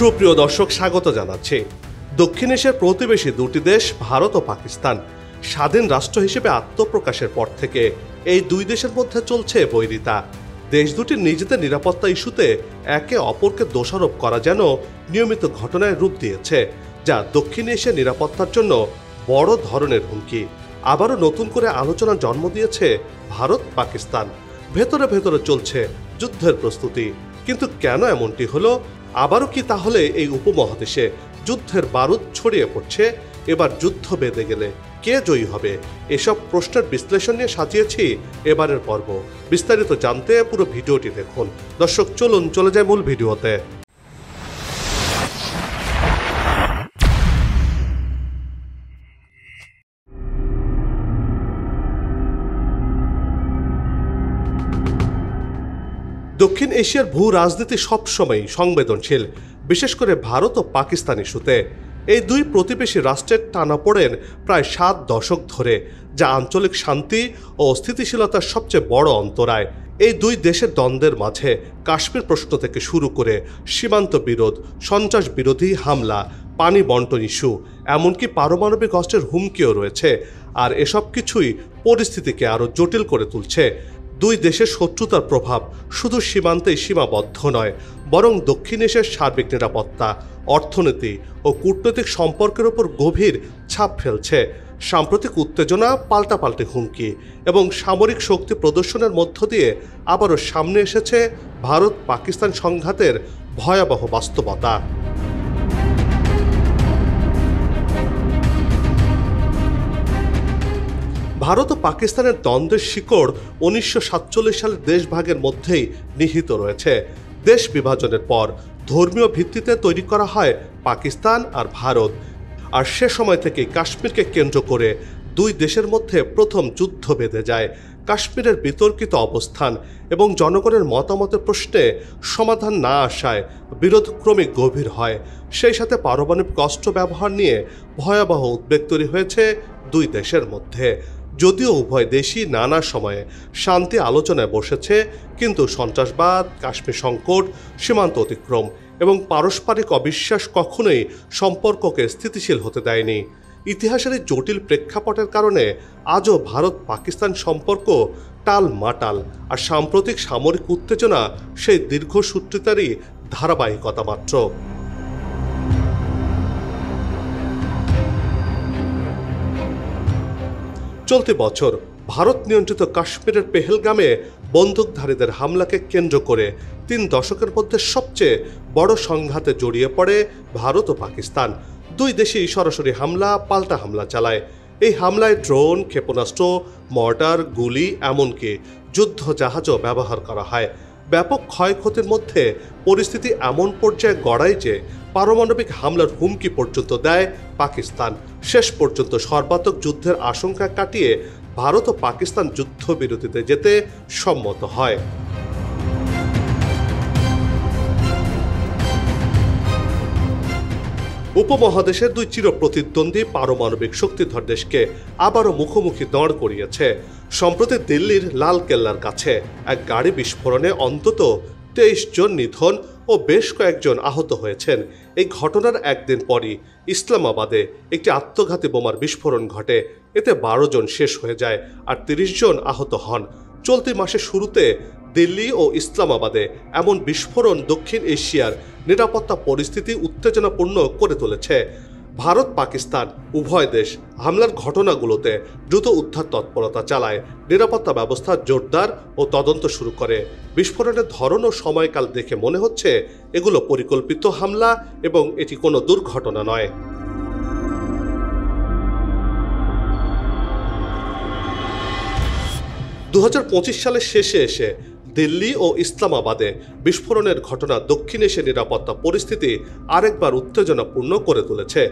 সুপ্রিয় দর্শক, স্বাগত জানাচ্ছি। দক্ষিণ এশিয়ার প্রতিবেশী দুটি দেশ ভারত ও পাকিস্তান স্বাধীন রাষ্ট্র হিসেবে আত্মপ্রকাশের পর থেকে এই দুই দেশের মধ্যে চলছে বৈরিতা। দেশ দুটির নিজেদের নিরাপত্তা ইস্যুতে একে অপরকে দোষারোপ করা যেন নিয়মিত ঘটনায় রূপ দিয়েছে, যা দক্ষিণ এশিয়ার নিরাপত্তার জন্য বড় ধরনের হুমকি। আবারও নতুন করে আলোচনা জন্ম দিয়েছে ভারত পাকিস্তান। ভেতরে ভেতরে চলছে যুদ্ধের প্রস্তুতি। কিন্তু কেন এমনটি হলো? আবারও কি তাহলে এই উপমহাদেশে যুদ্ধের বারুদ ছড়িয়ে পড়ছে? এবার যুদ্ধ বেঁধে গেলে কে জয়ী হবে? এসব প্রশ্নের বিশ্লেষণ নিয়ে সাজিয়েছি এবারের পর্ব। বিস্তারিত জানতে পুরো ভিডিওটি দেখুন। দর্শক, চলুন চলে যায় মূল ভিডিওতে। দক্ষিণ এশিয়ার ভূ রাজনীতি সবসময় সংবেদনশীল, বিশেষ করে ভারত ও পাকিস্তান ইস্যুতে। এই দুই প্রতিবেশী রাষ্ট্রের টানাপোড়েন প্রায় 7 দশক ধরে, যা আঞ্চলিক শান্তি ও স্থিতিশীলতার সবচেয়ে বড় অন্তরায়। এই দুই দেশের দ্বন্দ্বের মাঝে কাশ্মীর প্রশ্ন থেকে শুরু করে সীমান্ত বিরোধ, সন্ত্রাস বিরোধী হামলা, পানি বন্টন ইস্যু, এমনকি পারমাণবিক অস্ত্রের হুমকিও রয়েছে। আর এসব কিছুই পরিস্থিতিকে আরও জটিল করে তুলছে। দুই দেশের শত্রুতার প্রভাব শুধু সীমান্তেই সীমাবদ্ধ নয়, বরং দক্ষিণ এশিয়ার সার্বিক নিরাপত্তা, অর্থনীতি ও কূটনৈতিক সম্পর্কের উপর গভীর ছাপ ফেলছে। সাম্প্রতিক উত্তেজনা, পাল্টাপাল্টি হুমকি এবং সামরিক শক্তি প্রদর্শনের মধ্য দিয়ে আবারও সামনে এসেছে ভারত পাকিস্তান সংঘাতের ভয়াবহ বাস্তবতা। ভারত ও পাকিস্তানের দ্বন্দ্বের শিকড় 1947 সালের দেশভাগের মধ্যেই নিহিত রয়েছে। দেশ বিভাজনের পর ধর্মীয় ভিত্তিতে তৈরি করা হয় পাকিস্তান আর ভারত। আর সে সময় থেকেই কাশ্মীরকে কেন্দ্র করে দুই দেশের মধ্যে প্রথম যুদ্ধ বেঁধে যায়। কাশ্মীরের বিতর্কিত অবস্থান এবং জনগণের মতামতের প্রশ্নে সমাধান না আসায় বিরোধ ক্রমে গভীর হয়। সেই সাথে পারমাণবিক অস্ত্র ব্যবহার নিয়ে ভয়াবহ উদ্বেগ তৈরি হয়েছে দুই দেশের মধ্যে। যদিও উভয় দেশই নানা সময়ে শান্তি আলোচনায় বসেছে, কিন্তু সন্ত্রাসবাদ, কাশ্মীর সংকট, সীমান্ত অতিক্রম এবং পারস্পরিক অবিশ্বাস কখনোই সম্পর্ককে স্থিতিশীল হতে দেয়নি। ইতিহাসের এই জটিল প্রেক্ষাপটের কারণে আজও ভারত পাকিস্তান সম্পর্ক টালমাটাল, আর সাম্প্রতিক সামরিক উত্তেজনা সেই দীর্ঘসূত্রিতারই ধারাবাহিকতা মাত্র। চলতি বছর ভারত নিয়ন্ত্রিত কাশ্মীরের পেহেলগামে বন্দুকধারীদের হামলাকে কেন্দ্র করে 3 দশকের মধ্যে সবচেয়ে বড় সংঘাতে জড়িয়ে পড়ে ভারত ও পাকিস্তান। দুই দেশই সরাসরি হামলা, পাল্টা হামলা চালায়। এই হামলায় ড্রোন, ক্ষেপণাস্ত্র, মর্টার, গুলি, এমনকি যুদ্ধ জাহাজও ব্যবহার করা হয়। ব্যাপক ক্ষয়ক্ষতির মধ্যে পরিস্থিতি এমন পর্যায়ে গড়ায় যে পারমাণবিক হামলার হুমকি পর্যন্ত দেয় পাকিস্তান। শেষ পর্যন্ত সর্বাত্মক যুদ্ধের আশঙ্কা কাটিয়ে ভারত ও পাকিস্তান যুদ্ধবিরতিতে যেতে সম্মত হয়। উপমহাদেশের দুই চিরপ্রতিদ্বন্দ্বী পারমাণবিক শক্তিধর দেশকে আবারও মুখোমুখি দাঁড় করিয়েছে। সম্প্রতি দিল্লির লাল কেল্লার কাছে এক গাড়ি বিস্ফোরণে অন্তত 23 জন নিধন ও বেশ কয়েকজন আহত হয়েছেন। এই ঘটনার একদিন পরই ইসলামাবাদে একটি আত্মঘাতী বোমার বিস্ফোরণ ঘটে। এতে 12 জন শেষ হয়ে যায় আর 30 জন আহত হন। চলতি মাসের শুরুতে দিল্লি ও ইসলামাবাদে এমন বিস্ফোরণ দক্ষিণ এশিয়ার নিরাপত্তা পরিস্থিতি উত্তেজনাপূর্ণ করে তুলেছে। ভারত পাকিস্তান উভয় দেশ হামলার ঘটনাগুলোতে দ্রুত উদ্ধার তৎপরতা চালায়, নিরাপত্তা ব্যবস্থা জোরদার ও তদন্ত শুরু করে। বিস্ফোরণের ধরন ও সময়কাল দেখে মনে হচ্ছে এগুলো পরিকল্পিত হামলা এবং এটি কোনো দুর্ঘটনা নয়। 2025 সালের শেষে এসে দিল্লি ও ইসলামাবাদে বিস্ফোরণের ঘটনা দক্ষিণ এশিয়ার নিরাপত্তা পরিস্থিতি আরেকবার উত্তেজনাপূর্ণ করে তুলেছে।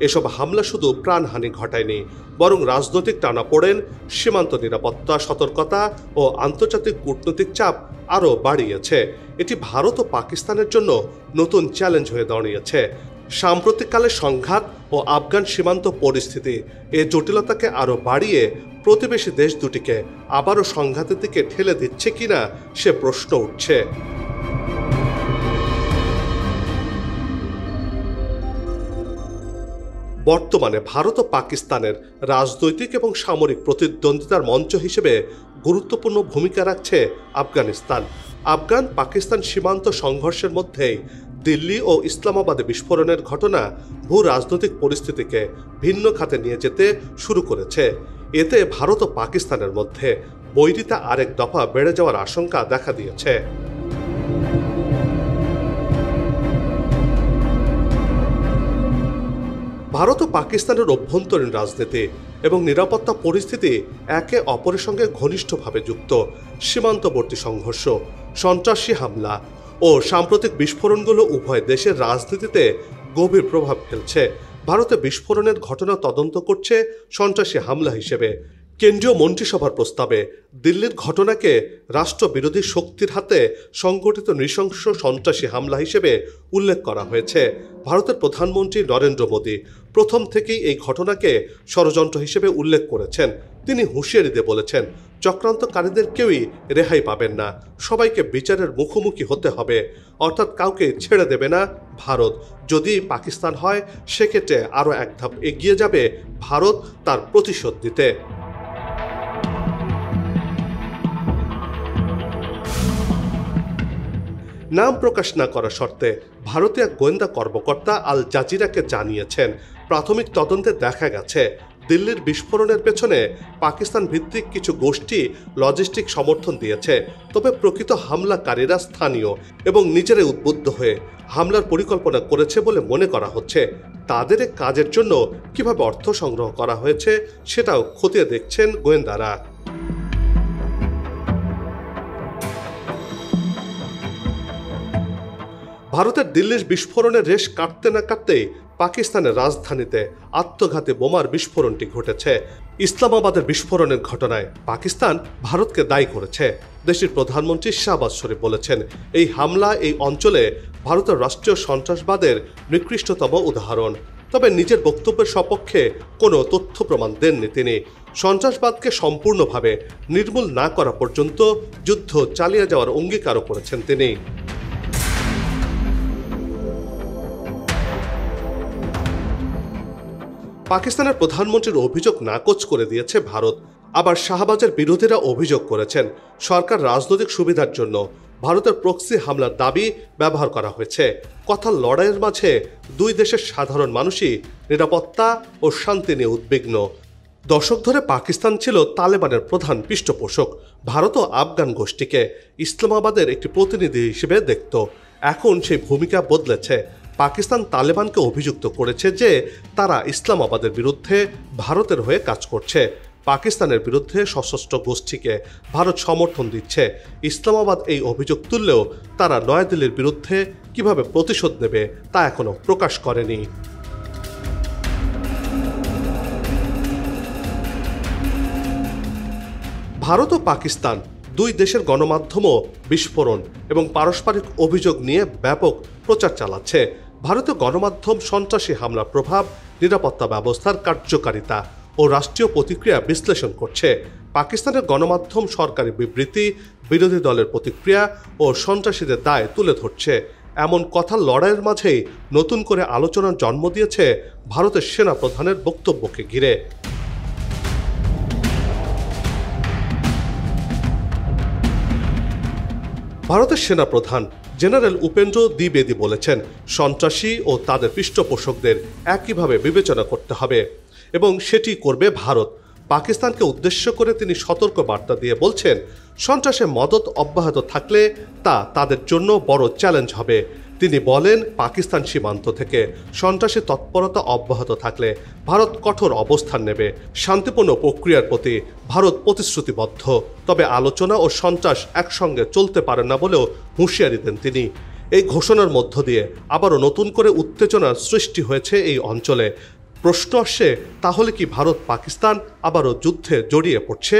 এসব হামলা শুধু প্রাণহানি ঘটায়নি, বরং রাজনৈতিক টানাপোড়েন, সীমান্ত নিরাপত্তা সতর্কতা ও আন্তর্জাতিক কূটনৈতিক চাপ আরও বাড়িয়েছে। এটি ভারত ও পাকিস্তানের জন্য নতুন চ্যালেঞ্জ হয়ে দাঁড়িয়েছে। সাম্প্রতিককালে সংঘাত ও আফগান সীমান্ত পরিস্থিতি এ জটিলতাকে আরও বাড়িয়ে প্রতিবেশী দেশ দুটিকে আবারও সংঘাতের দিকে ঠেলে দিচ্ছে কিনা সে প্রশ্ন উঠছে। বর্তমানে ভারত ও পাকিস্তানের রাজনৈতিক এবং সামরিক প্রতিদ্বন্দ্বিতার মঞ্চ হিসেবে গুরুত্বপূর্ণ ভূমিকা রাখছে আফগানিস্তান। আফগান পাকিস্তান সীমান্ত সংঘর্ষের মধ্যেই দিল্লি ও ইসলামাবাদে বিস্ফোরণের ঘটনা ভূ রাজনৈতিক পরিস্থিতিকে ভিন্ন খাতে নিয়ে যেতে শুরু করেছে। এতে ভারত ও পাকিস্তানের মধ্যে বৈরিতা আরেক দফা বেড়ে যাওয়ার আশঙ্কা দেখা দিয়েছে। ভারত ও পাকিস্তানের অভ্যন্তরীণ রাজনীতি এবং নিরাপত্তা পরিস্থিতি একে অপরের সঙ্গে ঘনিষ্ঠভাবে যুক্ত। সীমান্তবর্তী সংঘর্ষ, সন্ত্রাসী হামলা ও সাম্প্রতিক বিস্ফোরণগুলো উভয় দেশের রাজনীতিতে গভীর প্রভাব ফেলছে। ভারতে বিস্ফোরণের ঘটনা তদন্ত করছে সন্ত্রাসী হামলা হিসেবে। কেন্দ্রীয় মন্ত্রিসভার প্রস্তাবে দিল্লির ঘটনাকে রাষ্ট্রবিরোধী শক্তির হাতে সংগঠিত নৃশংস সন্ত্রাসী হামলা হিসেবে উল্লেখ করা হয়েছে। ভারতের প্রধানমন্ত্রী নরেন্দ্র মোদী প্রথম থেকেই এই ঘটনাকে ষড়যন্ত্র হিসেবে উল্লেখ করেছেন। তিনি হুঁশিয়ারি দিয়ে বলেছেন, চক্রান্তকারীদের কেউই রেহাই পাবেন না, সবাইকে বিচারের মুখোমুখি হতে হবে, অর্থাৎ কাউকে ছেড়ে দেবে না ভারত। যদি পাকিস্তান হয় সেক্ষেত্রে আরও এক ধাপ এগিয়ে যাবে ভারত তার প্রতিশোধ দিতে। নাম প্রকাশ না করার শর্তে ভারতীয় গোয়েন্দা কর্মকর্তা আল জাজিরাকে জানিয়েছেন, প্রাথমিক তদন্তে দেখা গেছে দিল্লির বিস্ফোরণের পেছনে পাকিস্তান ভিত্তিক কিছু গোষ্ঠী লজিস্টিক সমর্থন দিয়েছে। তবে প্রকৃত হামলাকারীরা স্থানীয় এবং নিজেরাই উদ্বুদ্ধ হয়ে হামলার পরিকল্পনা করেছে বলে মনে করা হচ্ছে। তাদের কাজের জন্য কিভাবে অর্থ সংগ্রহ করা হয়েছে সেটাও খতিয়ে দেখছেন গোয়েন্দারা। ভারতের দিল্লির বিস্ফোরণের রেশ কাটতে না কাটতেই পাকিস্তানের রাজধানীতে আত্মঘাতী বোমার বিস্ফোরণটি ঘটেছে। ইসলামাবাদের বিস্ফোরণের ঘটনায় পাকিস্তান ভারতকে দায়ী করেছে। দেশটির প্রধানমন্ত্রী শাহবাজ শরীফ বলেছেন, এই হামলা এই অঞ্চলে ভারতের রাষ্ট্রীয় সন্ত্রাসবাদের নিকৃষ্টতম উদাহরণ। তবে নিজের বক্তব্যের সপক্ষে কোনো তথ্য প্রমাণ দেননি তিনি। সন্ত্রাসবাদকে সম্পূর্ণভাবে নির্মূল না করা পর্যন্ত যুদ্ধ চালিয়ে যাওয়ার অঙ্গীকারও করেছেন তিনি। পাকিস্তানের প্রধানমন্ত্রীর অভিযোগ নাকচ করে দিয়েছে ভারত। আবার শাহবাজের বিরোধীরা অভিযোগ করেছেন, সরকার রাজনৈতিক সুবিধার জন্য ভারতের প্রক্সি হামলার দাবি ব্যবহার করা হয়েছে। কথার লড়াইয়ের মাঝে দুই দেশের সাধারণ মানুষই নিরাপত্তা ও শান্তি নিয়ে উদ্বিগ্ন। দশক ধরে পাকিস্তান ছিল তালেবানের প্রধান পৃষ্ঠপোষক। ভারতও আফগান গোষ্ঠীকে ইসলামাবাদের একটি প্রতিনিধি হিসেবে দেখত। এখন সেই ভূমিকা বদলেছে। পাকিস্তান তালেবানকে অভিযুক্ত করেছে যে তারা ইসলামাবাদের বিরুদ্ধে ভারতের হয়ে কাজ করছে। পাকিস্তানের বিরুদ্ধে সশস্ত্র গোষ্ঠীকে ভারত সমর্থন দিচ্ছে। ইসলামাবাদ এই অভিযোগ তুললেও তারা নয়াদিল্লির বিরুদ্ধে কিভাবে প্রতিশোধ নেবে তা এখনো প্রকাশ করেনি। ভারত ও পাকিস্তান দুই দেশের গণমাধ্যমও বিস্ফোরণ এবং পারস্পরিক অভিযোগ নিয়ে ব্যাপক প্রচার চালাচ্ছে। ভারতীয় গণমাধ্যম সন্ত্রাসী হামলার প্রভাব, নিরাপত্তা ব্যবস্থার কার্যকারিতা ও রাষ্ট্রীয় প্রতিক্রিয়া বিশ্লেষণ করছে। পাকিস্তানের গণমাধ্যম সরকারি বিবৃতি, বিরোধী দলের প্রতিক্রিয়া ও সন্ত্রাসীদের দায় তুলে ধরছে। এমন কথার লড়াইয়ের মাঝেই নতুন করে আলোচনার জন্ম দিয়েছে ভারতের সেনা প্রধানের বক্তব্যকে ঘিরে। ভারতের সেনাপ্রধান জেনারেল উপেন্দ্র দ্বিবেদী বলেছেন, সন্ত্রাসী ও তাদের পৃষ্ঠপোষকদের একইভাবে বিবেচনা করতে হবে এবং সেটি করবে ভারত। পাকিস্তানকে উদ্দেশ্য করে তিনি সতর্ক বার্তা দিয়ে বলছেন, সন্ত্রাসের মদত অব্যাহত থাকলে তা তাদের জন্য বড় চ্যালেঞ্জ হবে। তিনি বলেন, পাকিস্তান সীমান্ত থেকে সন্ত্রাসী তৎপরতা অব্যাহত থাকলে ভারত কঠোর অবস্থান নেবে। শান্তিপূর্ণ প্রক্রিয়ার প্রতি ভারত প্রতিশ্রুতিবদ্ধ, তবে আলোচনা ও সন্ত্রাস একসঙ্গে চলতে পারে না বলেও হুঁশিয়ারি দেন তিনি। এই ঘোষণার মধ্য দিয়ে আবারও নতুন করে উত্তেজনার সৃষ্টি হয়েছে এই অঞ্চলে। প্রশ্ন আসছে, তাহলে কি ভারত পাকিস্তান আবারও যুদ্ধে জড়িয়ে পড়ছে?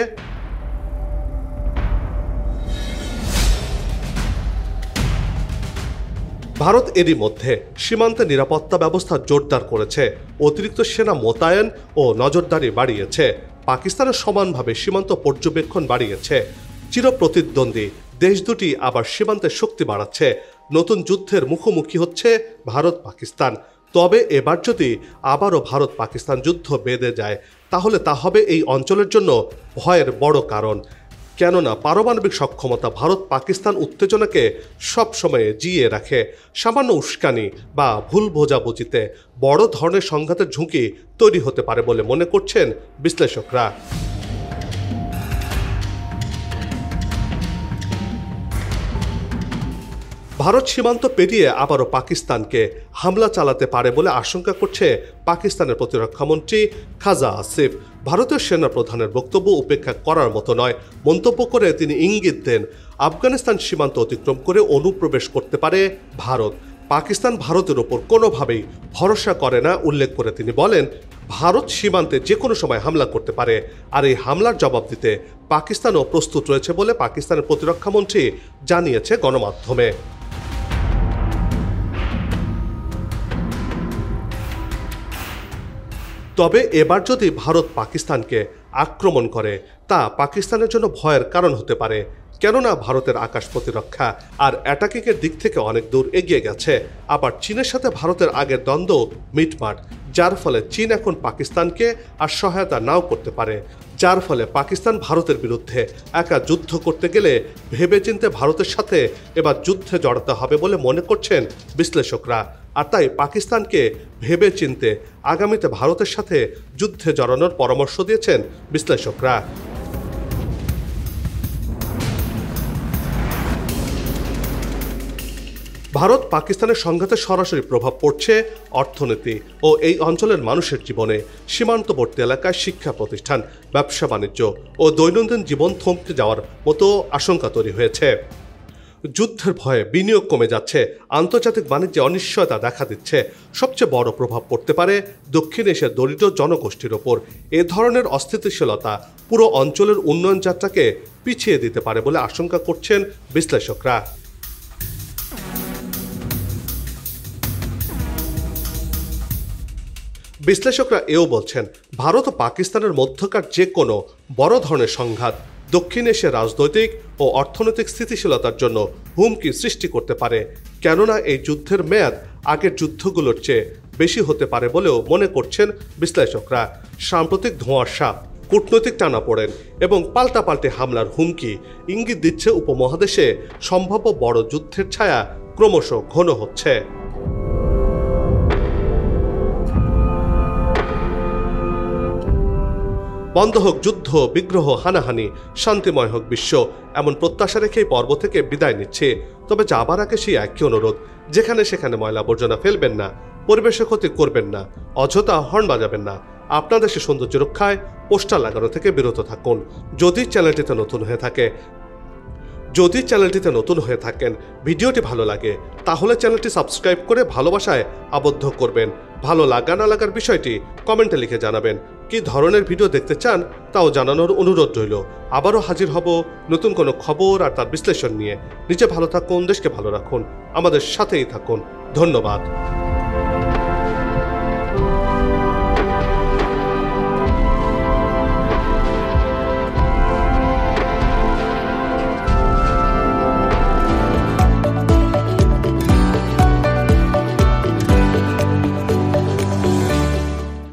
ভারত এরই মধ্যে সীমান্তে নিরাপত্তা ব্যবস্থা জোরদার করেছে, অতিরিক্ত সেনা মোতায়েন ও নজরদারি বাড়িয়েছে। পাকিস্তানের সমানভাবে সীমান্ত পর্যবেক্ষণ বাড়িয়েছে। চিরপ্রতিদ্বন্দ্বী দেশ দুটি আবার সীমান্তের শক্তি বাড়াচ্ছে। নতুন যুদ্ধের মুখোমুখি হচ্ছে ভারত পাকিস্তান। তবে এবার যদি আবারও ভারত পাকিস্তান যুদ্ধ বেঁধে যায় তাহলে তা হবে এই অঞ্চলের জন্য ভয়ের বড় কারণ। কেননা পারমাণবিক সক্ষমতা ভারত পাকিস্তান উত্তেজনাকে সবসময় জিইয়ে রাখে। সামান্য উস্কানি বা ভুল বোঝাবুঝিতে বড় ধরনের সংঘাতের ঝুঁকি তৈরি হতে পারে বলে মনে করছেন বিশ্লেষকরা। ভারত সীমান্ত পেরিয়ে আবারও পাকিস্তানকে হামলা চালাতে পারে বলে আশঙ্কা করছে পাকিস্তানের প্রতিরক্ষামন্ত্রী খাজা আসিফ। ভারতীয় সেনা প্রধানের বক্তব্য উপেক্ষা করার মতো নয় মন্তব্য করে তিনি ইঙ্গিত দেন আফগানিস্তান সীমান্ত অতিক্রম করে অনুপ্রবেশ করতে পারে ভারত। পাকিস্তান ভারতের ওপর কোনোভাবেই ভরসা করে না উল্লেখ করে তিনি বলেন, ভারত সীমান্তে যে কোনো সময় হামলা করতে পারে, আর এই হামলার জবাব দিতে পাকিস্তানও প্রস্তুত রয়েছে বলে পাকিস্তানের প্রতিরক্ষামন্ত্রী জানিয়েছে গণমাধ্যমে। তবে এবার যদি ভারত পাকিস্তানকে আক্রমণ করে তা পাকিস্তানের জন্য ভয়ের কারণ হতে পারে, কেননা ভারতের আকাশ প্রতিরক্ষা আর অ্যাটাকিংয়ের দিক থেকে অনেক দূর এগিয়ে গেছে। আবার চীনের সাথে ভারতের আগের দ্বন্দ্ব মিটমাট, যার ফলে চীন এখন পাকিস্তানকে আর সহায়তা নাও করতে পারে, যার ফলে পাকিস্তান ভারতের বিরুদ্ধে একা যুদ্ধ করতে গেলে ভেবেচিন্তে ভারতের সাথে এবার যুদ্ধে জড়াতে হবে বলে মনে করছেন বিশ্লেষকরা। আর তাই পাকিস্তানকে ভেবেচিন্তে আগামীতে ভারতের সাথে যুদ্ধে জড়ানোর পরামর্শ দিয়েছেন বিশ্লেষকরা। ভারত পাকিস্তানের সংঘাতে সরাসরি প্রভাব পড়ছে অর্থনীতি ও এই অঞ্চলের মানুষের জীবনে। সীমান্তবর্তী এলাকায় শিক্ষা প্রতিষ্ঠান, ব্যবসা বাণিজ্য ও দৈনন্দিন জীবন থমকে যাওয়ার মতো আশঙ্কা তৈরি হয়েছে। যুদ্ধের ভয়ে বিনিয়োগ কমে যাচ্ছে, আন্তর্জাতিক বাণিজ্যে অনিশ্চয়তা দেখা দিচ্ছে। সবচেয়ে বড় প্রভাব পড়তে পারে দক্ষিণ এশিয়ার দরিদ্র জনগোষ্ঠীর ওপর। এ ধরনের অস্থিতিশীলতা পুরো অঞ্চলের উন্নয়ন যাত্রাকে পিছিয়ে দিতে পারে বলে আশঙ্কা করছেন বিশ্লেষকরা। বিশ্লেষকরা এও বলছেন, ভারত ও পাকিস্তানের মধ্যকার যে কোনো বড় ধরনের সংঘাত দক্ষিণ এশিয়ার রাজনৈতিক ও অর্থনৈতিক স্থিতিশীলতার জন্য হুমকি সৃষ্টি করতে পারে, কেননা এই যুদ্ধের মেয়াদ আগের যুদ্ধগুলোর চেয়ে বেশি হতে পারে বলেও মনে করছেন বিশ্লেষকরা। সাম্প্রতিক ধোঁয়াশা, কূটনৈতিক টানাপোড়েন এবং পাল্টাপাল্টি হামলার হুমকি ইঙ্গিত দিচ্ছে উপমহাদেশে সম্ভাব্য বড় যুদ্ধের ছায়া ক্রমশ ঘন হচ্ছে। বন্ধ হোক যুদ্ধ, বিগ্রহ, হানাহানি, শান্তিময় হোক বিশ্ব, এমন প্রত্যাশা রেখেই পর্ব থেকে বিদায় নিচ্ছে। তবে যাবার আগে সেই একই অনুরোধ, যেখানে সেখানে ময়লা আবর্জনা ফেলবেন না, পরিবেশের ক্ষতি করবেন না, অযথা হর্ন বাজাবেন না, আপনার দেশের সৌন্দর্য রক্ষায় পোস্টার লাগানো থেকে বিরত থাকুন। যদি চ্যানেলটিতে নতুন হয়ে থাকেন, ভিডিওটি ভালো লাগে, তাহলে চ্যানেলটি সাবস্ক্রাইব করে ভালোবাসায় আবদ্ধ করবেন। ভালো লাগা না লাগার বিষয়টি কমেন্টে লিখে জানাবেন। কি ধরনের ভিডিও দেখতে চান তাও জানানোর অনুরোধ রইল। আবারও হাজির হব নতুন কোনো খবর আর তার বিশ্লেষণ নিয়ে। নিজে ভালো থাকুন, দেশকে ভালো রাখুন, আমাদের সাথেই থাকুন। ধন্যবাদ।